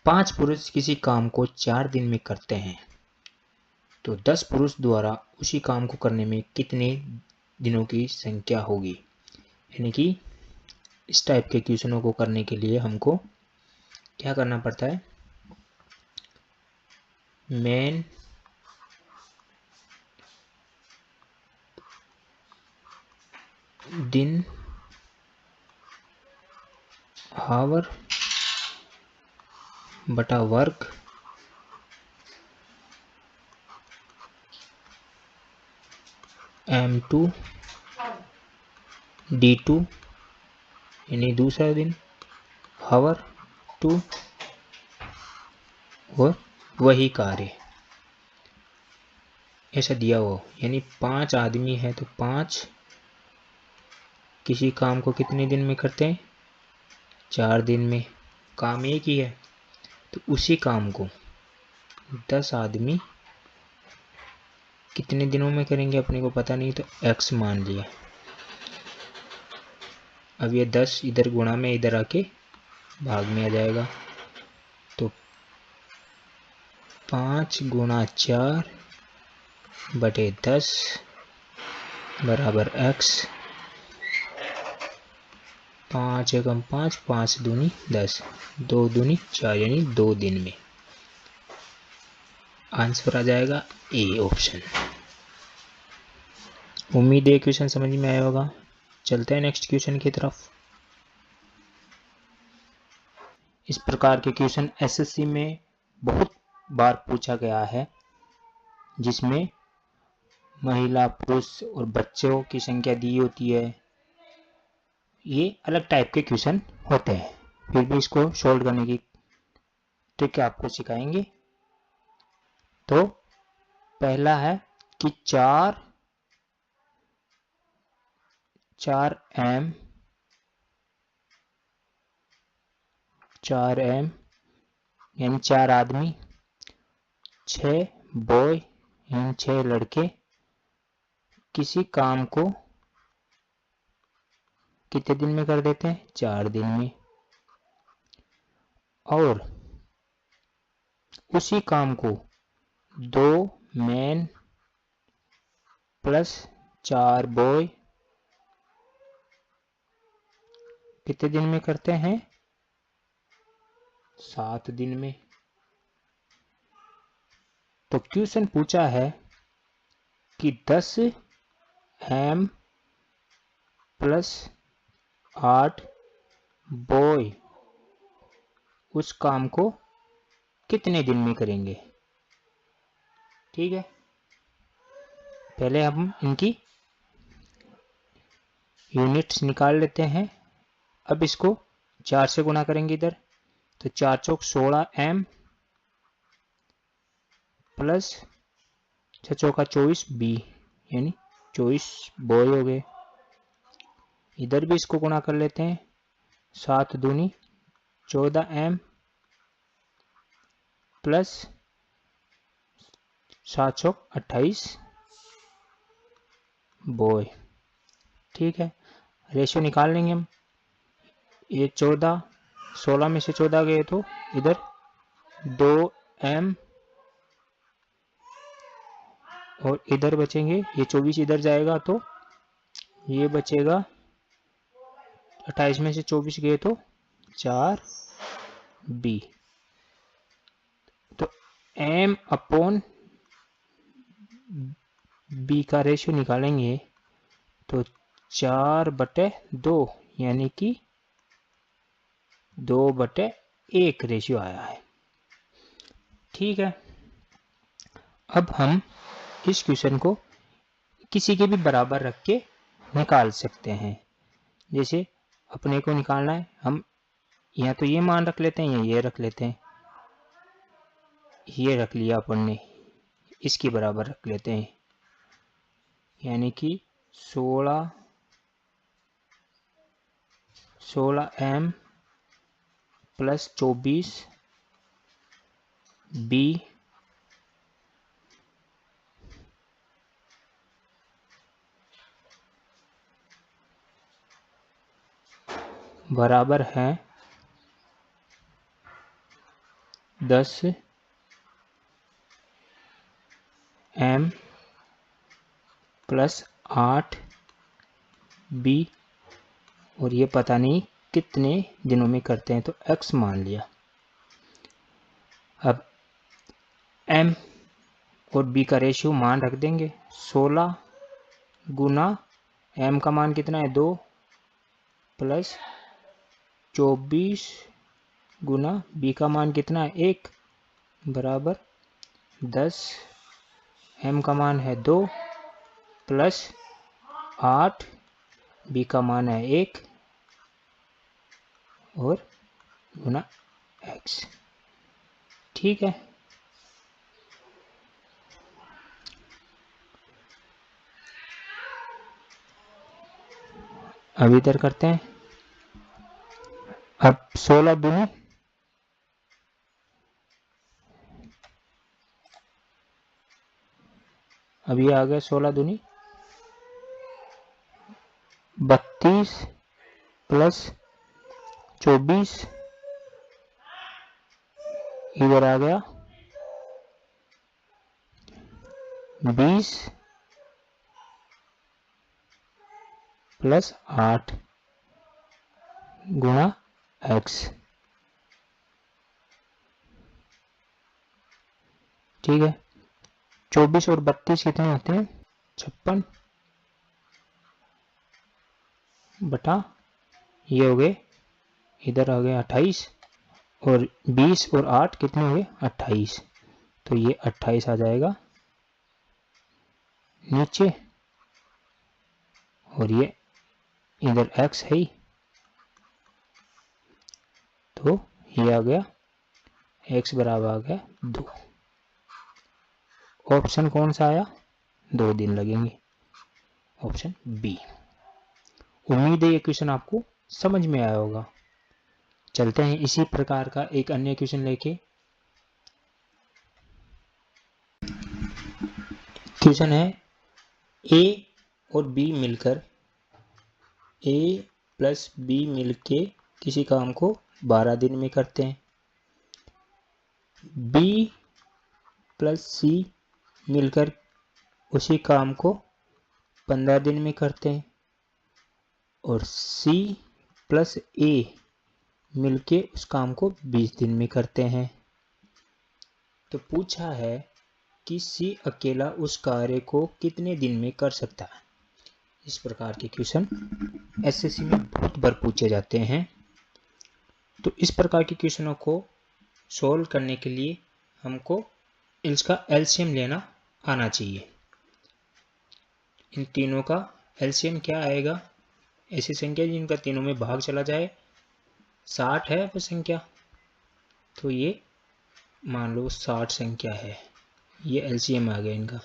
5 पुरुष किसी काम को 4 दिन में करते हैं तो 10 पुरुष द्वारा उसी काम को करने में कितने दिनों की संख्या होगी। यानी कि इस टाइप के क्वेश्चनों को करने के लिए हमको क्या करना पड़ता है, मेन दिन, हावर बटा वर्क M2 D2 यानी दूसरा दिन, हावर 2 और वही कार्य ऐसा दिया हो। यानी 5 आदमी है तो 5 किसी काम को कितने दिन में करते हैं, 4 दिन में। काम एक ही है तो उसी काम को 10 आदमी कितने दिनों में करेंगे अपने को पता नहीं, तो x मान लिया। अब ये 10 इधर गुणा में इधर आके भाग में आ जाएगा, तो 5 गुणा 4 बटे 10 बराबर x। 5 एकम 5, 5 दूनी 10, 2 दूनी 4 यानी 2 दिन में। आंसर आ जाएगा ए ऑप्शन। उम्मीद है क्वेश्चन समझ में आया होगा। चलते हैं नेक्स्ट क्वेश्चन की तरफ। इस प्रकार के क्वेश्चन एसएससी में बहुत बार पूछा गया है, जिसमें महिला, पुरुष और बच्चों की संख्या दी होती है। ये अलग टाइप के क्वेश्चन होते हैं, फिर भी इसको सोल्व करने की ट्रिक आपको सिखाएंगे। तो पहला है कि 4m यानी 4 आदमी, 6 बॉय यानी 6 लड़के किसी काम को कितने दिन में कर देते हैं, 4 दिन में। और उसी काम को 2 मैन प्लस 4 बॉय कितने दिन में करते हैं, 7 दिन में। तो क्वेश्चन पूछा है कि 10m प्लस 8 बॉय उस काम को कितने दिन में करेंगे। ठीक है, पहले हम इनकी यूनिट्स निकाल लेते हैं। अब इसको 4 से गुणा करेंगे इधर, तो 4 चौक 16m प्लस 6 चौका 24b यानी 24 बॉय हो गए। इधर भी इसको गुणा कर लेते हैं, 7 दूनी 14m प्लस 7 चौक 28 बॉय। ठीक है, रेशियो निकाल लेंगे हम। ये 14, 16 में से 14 गए तो इधर 2m और इधर बचेंगे, ये 24 इधर जाएगा तो ये बचेगा, 28 में से 24 गए तो 4b। तो m अपॉन b का रेशियो निकालेंगे तो 4/2 यानी कि 2/1 रेशियो आया है। ठीक है, अब हम इस क्वेश्चन को किसी के भी बराबर रख के निकाल सकते हैं। जैसे अपने को निकालना है, हम या तो ये मान रख लेते हैं या ये रख लेते हैं। ये रख लिया अपन ने, इसके बराबर रख लेते हैं, यानी कि 16m प्लस 24b बराबर है 10 m प्लस 8 b, और ये पता नहीं कितने दिनों में करते हैं, तो x मान लिया। अब m और b का रेशियो मान रख देंगे। 16 गुना m का मान कितना है 2 प्लस 24 गुना b का मान कितना है 1 बराबर 10। m का मान है 2 प्लस 8, b का मान है 1 और गुना x। ठीक है, अब इधर करते हैं। अब 16 दूनी अब ये आ गया 16 दूनी 32 प्लस 24, इधर आ गया 20 प्लस 8 गुणा x। ठीक है, 24 और 32 कितने होते हैं 56 बटा, ये हो गए, इधर आ गए 28, और 20 और 8 कितने हो गए 28, तो ये 28 आ जाएगा नीचे, और ये इधर x है ही, तो ये आ गया x बराबर आ गया 2। ऑप्शन कौन सा आया, 2 दिन लगेंगे, ऑप्शन बी। उम्मीद है ये क्वेश्चन आपको समझ में आया होगा। चलते हैं इसी प्रकार का एक अन्य क्वेश्चन लेके। क्वेश्चन है a और b मिलकर a प्लस b मिलके किसी काम को 12 दिन में करते हैं। b प्लस c मिलकर उसी काम को 15 दिन में करते हैं, और c प्लस a मिलके उस काम को 20 दिन में करते हैं। तो पूछा है कि c अकेला उस कार्य को कितने दिन में कर सकता है। इस प्रकार के क्वेश्चन एसएससी में बहुत बार पूछे जाते हैं। तो इस प्रकार के क्वेश्चनों को सॉल्व करने के लिए हमको इसका एलसीएम लेना आना चाहिए। इन तीनों का एलसीएम क्या आएगा, ऐसी संख्या जिनका तीनों में भाग चला जाए 60 है वो संख्या, तो ये मान लो 60 संख्या है, ये एलसीएम आ गया इनका।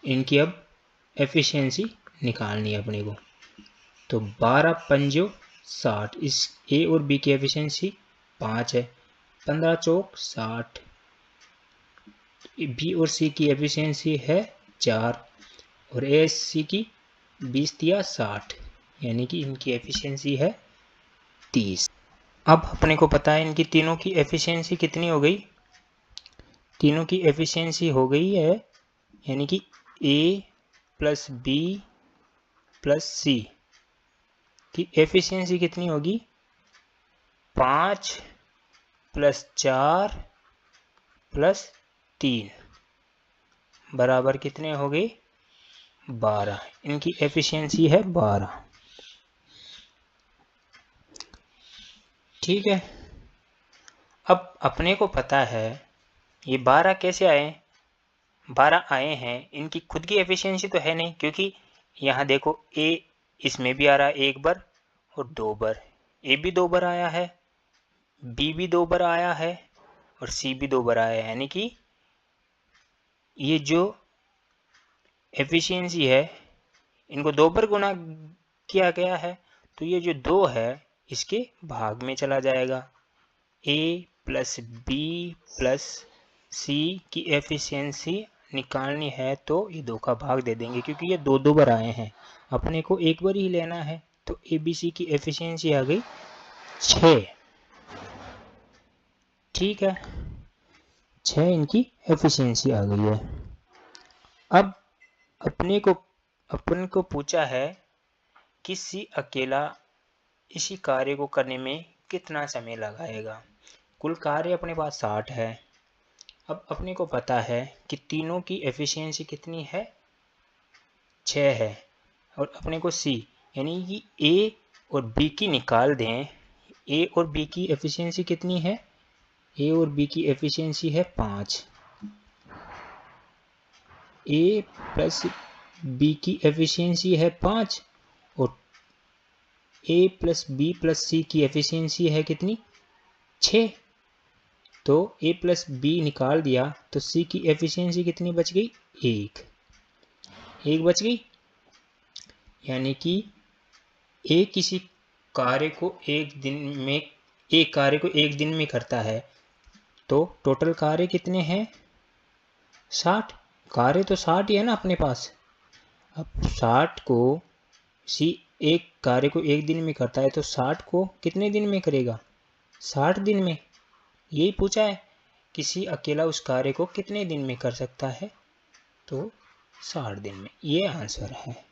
इनकी अब एफिशिएंसी निकालनी है अपने को। तो 12 पंजो 60, इस ए और बी की एफिशिएंसी 5 है, 15 चौक 60, बी और सी की एफिशिएंसी है 4, और ए सी की 20 दिया 60, यानी कि इनकी एफिशिएंसी है 30। अब अपने को पता है इनकी तीनों की एफिशिएंसी कितनी हो गई, तीनों की एफिशिएंसी हो गई है, यानी कि ए प्लस बी प्लस सी की एफिशिएंसी कितनी होगी 5 प्लस 4 प्लस 3 बराबर कितने हो गए 12। इनकी एफिशिएंसी है 12। ठीक है, अब अपने को पता है ये 12 कैसे आए, 12 आए हैं, इनकी खुद की एफिशिएंसी तो है नहीं, क्योंकि यहाँ देखो ए इसमें भी आ रहा है 1 बार और 2 बार, ए भी 2 बार आया है, बी भी 2 बार आया है, और सी भी 2 बार आया है, यानी कि ये जो एफिशिएंसी है इनको 2 बार गुणा किया गया है, तो ये जो 2 है इसके भाग में चला जाएगा। ए प्लस बी प्लस सी की एफिशिएंसी निकालनी है तो ये 2 का भाग दे देंगे, क्योंकि ये 2 बार आए हैं, अपने को 1 बार ही लेना है। तो ए बी सी की एफिशिएंसी आ गई 6। ठीक है, 6 इनकी एफिशिएंसी आ गई है। अब अपन को पूछा है कि सी अकेला इसी कार्य को करने में कितना समय लगाएगा। कुल कार्य अपने पास 60 है। अब अपने को पता है कि तीनों की एफिशिएंसी कितनी है, 6 है, और अपने को सी यानी कि ए और बी की निकाल दें। ए और बी की एफिशिएंसी कितनी है, ए और बी की एफिशिएंसी है 5। ए प्लस बी की एफिशिएंसी है 5 और ए प्लस बी प्लस सी की एफिशिएंसी है कितनी, 6। तो ए प्लस बी निकाल दिया तो सी की एफिशिएंसी कितनी बच गई, 1 बच गई। यानी कि ए किसी कार्य को एक दिन में करता है, तो टोटल कार्य कितने हैं, 60। कार्य तो 60 ही है ना अपने पास। अब 60 को सी एक कार्य को एक दिन में करता है तो 60 को कितने दिन में करेगा, 60 दिन में। यही पूछा है किसी अकेला उस कार्य को कितने दिन में कर सकता है, तो 60 दिन में। ये आंसर है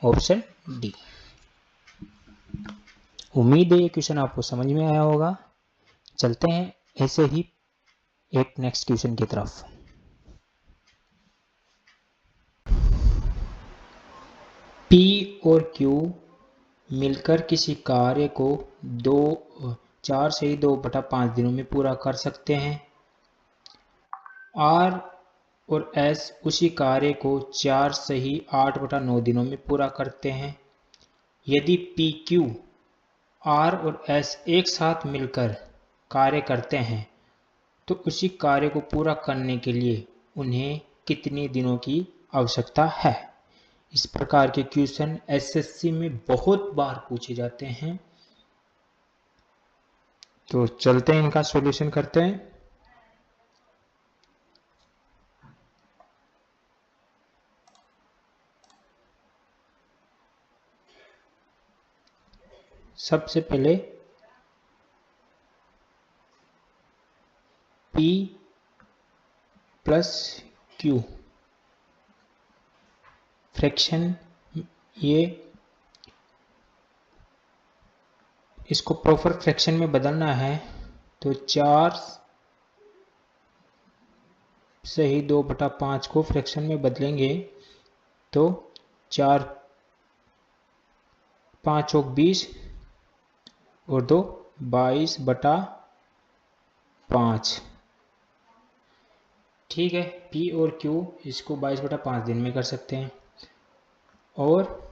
ऑप्शन डी। उम्मीद है ये क्वेश्चन आपको समझ में आया होगा। चलते हैं ऐसे ही एक नेक्स्ट क्वेश्चन की तरफ। P और Q मिलकर किसी कार्य को 4 से 2/5 दिनों में पूरा कर सकते हैं। R और S उसी कार्य को 4 से ही 8/9 दिनों में पूरा करते हैं। यदि PQ R और S एक साथ मिलकर कार्य करते हैं तो उसी कार्य को पूरा करने के लिए उन्हें कितने दिनों की आवश्यकता है। इस प्रकार के क्वेश्चन एसएससी में बहुत बार पूछे जाते हैं। तो चलते हैं इनका सॉल्यूशन करते हैं। सबसे पहले P प्लस Q फ्रैक्शन, ये इसको प्रॉपर फ्रैक्शन में बदलना है तो 4 से ही 2/5 को फ्रैक्शन में बदलेंगे तो 4 5 और 20 और 2 22/5। ठीक है, P और Q इसको 22/5 दिन में कर सकते हैं और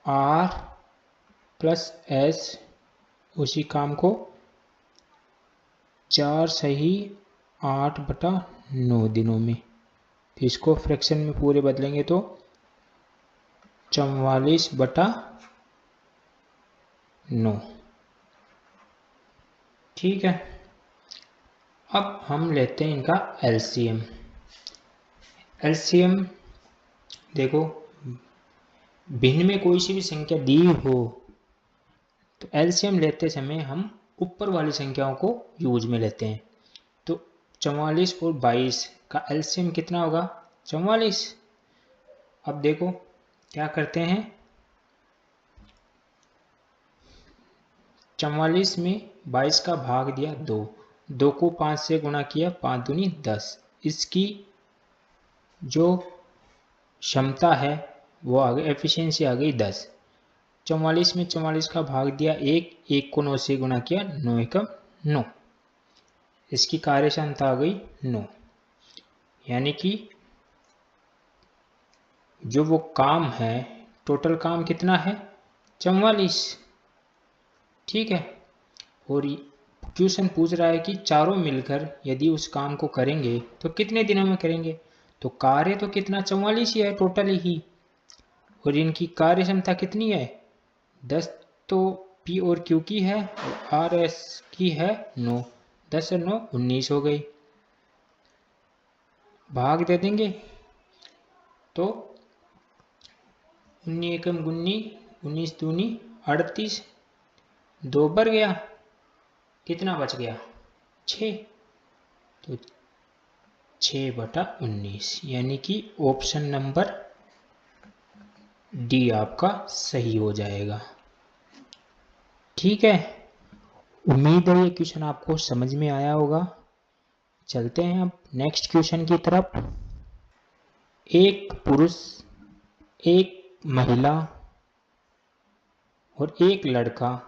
R प्लस S उसी काम को 4 से ही 8/9 दिनों में। तो इसको फ्रैक्शन में पूरे बदलेंगे तो 44/9। ठीक है, अब हम लेते हैं इनका एलसीएम। एलसीएम देखो, भिन्न में कोई सी भी संख्या दी हो तो एलसीएम लेते समय हम ऊपर वाली संख्याओं को यूज में लेते हैं। तो 44 और 22 का एलसीएम कितना होगा, 44। अब देखो क्या करते हैं, 44 में 22 का भाग दिया 2 को 5 से गुणा किया, 5 दूनी 10। इसकी जो क्षमता है वो आ गई, एफिशिएंसी आ गई 10। 44 में 44 का भाग दिया 1 को 9 से गुणा किया, 9 एकम 9। इसकी कार्य क्षमता आ गई 9। यानी कि जो वो काम है, टोटल काम कितना है, 44। ठीक है, और क्वेश्चन पूछ रहा है कि चारों मिलकर यदि उस काम को करेंगे तो कितने दिनों में करेंगे। तो कार्य तो कितना, 44 ही है टोटल ही, और इनकी कार्य क्षमता कितनी है, 10 तो P और Q की है और R S की है 9। 10 और 9 19 हो गई। भाग दे देंगे तो 19 एकम 19, 19 दूनी 38, 2 बढ़ गया। कितना बच गया 6, तो 6/19, यानी कि ऑप्शन नंबर डी आपका सही हो जाएगा। ठीक है, उम्मीद है ये क्वेश्चन आपको समझ में आया होगा। चलते हैं अब नेक्स्ट क्वेश्चन की तरफ। एक पुरुष, एक महिला और एक लड़का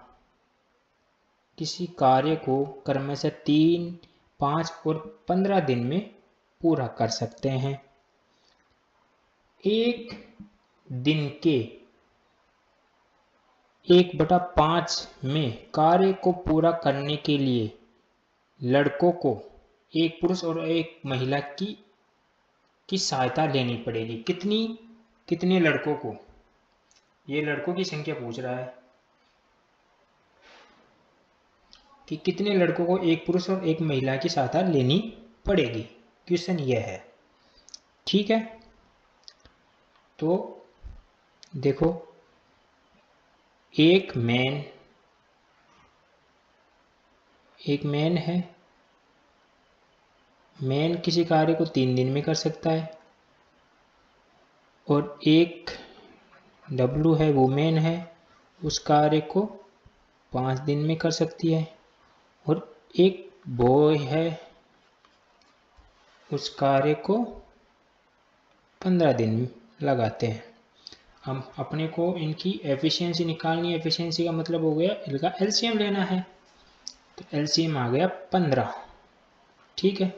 किसी कार्य को क्रमशः 3, 5 और 15 दिन में पूरा कर सकते हैं। एक दिन के 1/5 में कार्य को पूरा करने के लिए लड़कों को, एक पुरुष और एक महिला की सहायता लेनी पड़ेगी। कितने लड़कों को, ये लड़कों की संख्या पूछ रहा है कि कितने लड़कों को एक पुरुष और एक महिला की सहायता लेनी पड़ेगी, क्वेश्चन यह है। ठीक है, तो देखो, एक मैन है। मैन किसी कार्य को 3 दिन में कर सकता है, और एक डब्लू है, वुमेन है, उस कार्य को 5 दिन में कर सकती है, और एक बॉय है, उस कार्य को 15 दिन लगाते हैं। हम अपने को इनकी एफिशिएंसी निकालनी है। एफिशिएंसी का मतलब हो गया इनका एलसीएम लेना है, तो एलसीएम आ गया 15। ठीक है,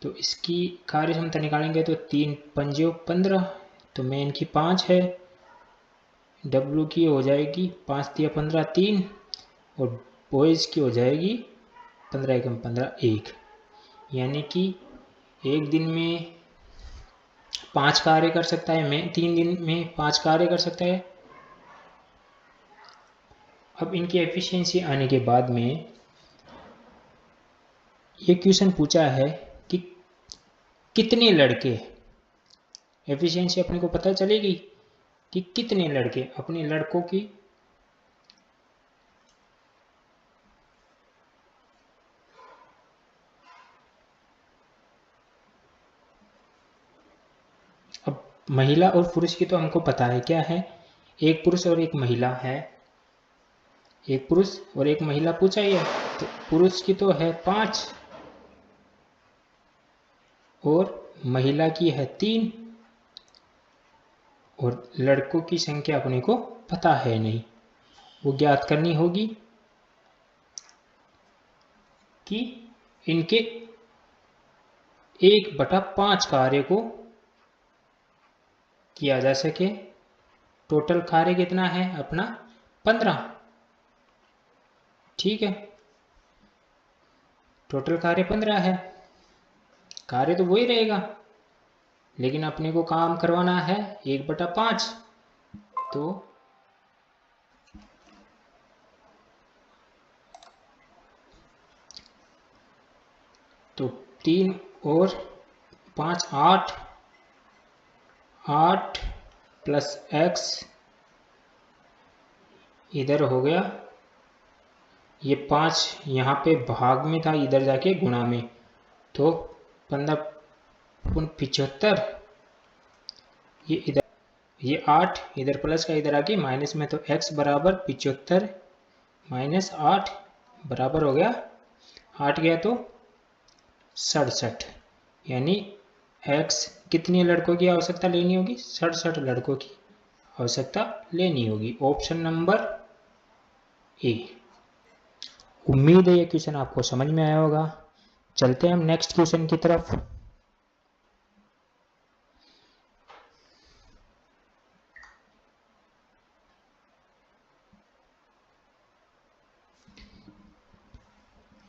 तो इसकी कार्य क्षमता निकालेंगे तो 3 पंजे 15, तो मेन की 5 है, डब्लू की हो जाएगी 5 दिया 15 3, और बॉयज़ की हो जाएगी 15 एकम 15 1, यानी कि एक दिन में 5 कार्य कर सकता है, मैं 3 दिन में 5 कार्य कर सकता है। अब इनकी एफिशिएंसी आने के बाद में ये क्वेश्चन पूछा है कि कितने लड़के, एफिशिएंसी अपने को पता चलेगी कि कितने लड़के अपने लड़कों की अब महिला और पुरुष की तो हमको पता है क्या है, एक पुरुष और एक महिला है, एक पुरुष और एक महिला पूछा ही है, तो पुरुष की तो है 5 और महिला की है 3, और लड़कों की संख्या अपने को पता है नहीं, वो ज्ञात करनी होगी कि इनके 1/5 कार्य को किया जा सके। टोटल कार्य कितना है अपना 15। ठीक है, टोटल कार्य 15 है, कार्य तो वही रहेगा, लेकिन अपने को काम करवाना है 1/5, तो 3 और 5 8 प्लस x इधर हो गया, ये 5 यहाँ पे भाग में था, इधर जाके गुणा में, तो 15×75, ये इधर, ये 8 इधर प्लस का इधर आके माइनस में, तो x बराबर 75 माइनस 8 बराबर हो गया 8 गया तो 67, यानी x कितने लड़कों की आवश्यकता लेनी होगी, 67 लड़कों की आवश्यकता लेनी होगी। Option number A. उम्मीद है ये क्वेश्चन आपको समझ में आया होगा। चलते हैं हम नेक्स्ट क्वेश्चन की तरफ।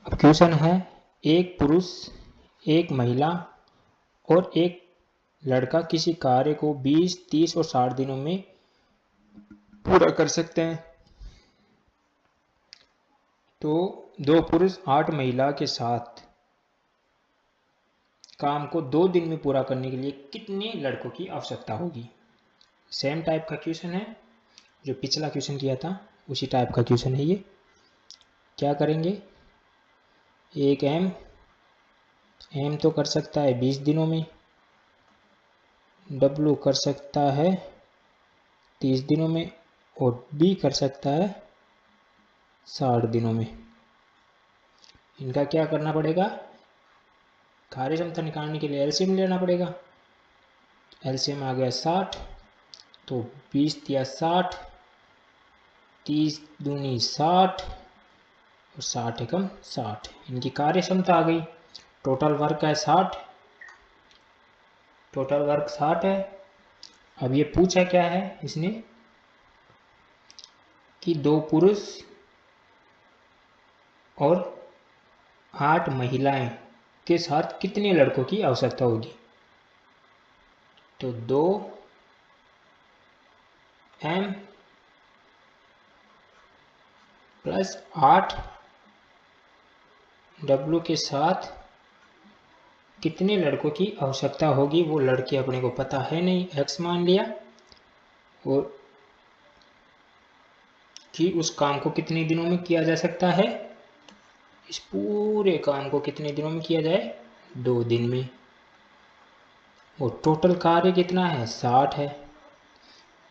अब क्वेश्चन है, एक पुरुष, एक महिला और एक लड़का किसी कार्य को 20, 30 और 60 दिनों में पूरा कर सकते हैं। तो 2 पुरुष 8 महिला के साथ काम को 2 दिन में पूरा करने के लिए कितने लड़कों की आवश्यकता होगी। सेम टाइप का क्वेश्चन है जो पिछला क्वेश्चन किया था, उसी टाइप का क्वेश्चन है ये। क्या करेंगे, एक एम तो कर सकता है 20 दिनों में, डब्लू कर सकता है 30 दिनों में, और बी कर सकता है 60 दिनों में। इनका क्या करना पड़ेगा, कार्य क्षमता निकालने के लिए एलसीएम लेना पड़ेगा। एलसीएम आ गया 60, तो 20 या 60, 30 दूनी 60 और 60 एकम 60, इनकी कार्य क्षमता आ गई। टोटल वर्क है 60, टोटल वर्क 60 है। अब ये पूछा क्या है इसने कि 2 पुरुष और 8 महिलाएं के साथ कितने लड़कों की आवश्यकता होगी। तो 2m प्लस 8 W के साथ कितने लड़कों की आवश्यकता होगी, वो लड़के अपने को पता है नहीं, x मान लिया, और कि उस काम को कितने दिनों में किया जा सकता है, इस पूरे काम को कितने दिनों में किया जाए, 2 दिन में। और टोटल कार्य कितना है, 60 है,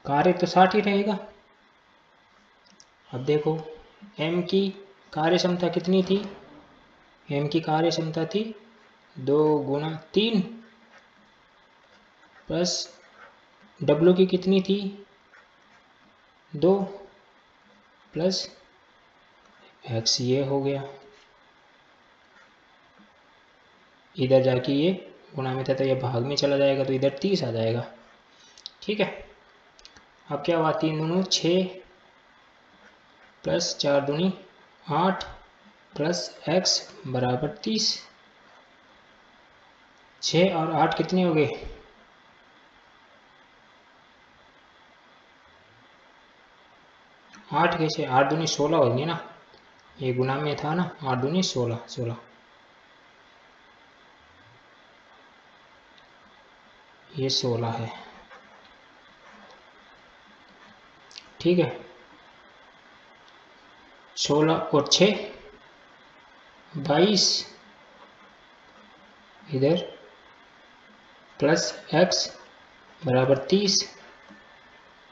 कार्य तो 60 ही रहेगा। अब देखो m की कार्य क्षमता कितनी थी, m की कार्य क्षमता थी 2 गुणा 3 प्लस W की कितनी थी 2 प्लस x, ये हो गया। इधर जाके ये गुणा में था तो ये भाग में चला जाएगा, तो इधर 30 आ जाएगा। ठीक है, अब क्या हुआ, 3 दूनी 6 प्लस 4 दूनी 8 प्लस x बराबर 30। 6 और 8 कितने हो गए, 8 कैसे, 8 दूनी 16 होंगे ना, ये गुना में था ना, 8 दूनी 16, ये 16 है। ठीक है, 16 और 6 22, इधर प्लस x बराबर 30।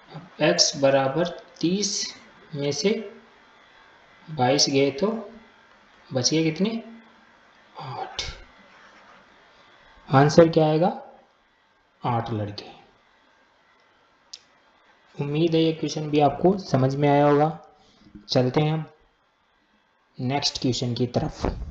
अब x बराबर 30 में से 22 गए तो बच गए कितने, 8। आंसर क्या आएगा, 8 लड़के। उम्मीद है ये क्वेश्चन भी आपको समझ में आया होगा। चलते हैं हम नेक्स्ट क्वेश्चन की तरफ।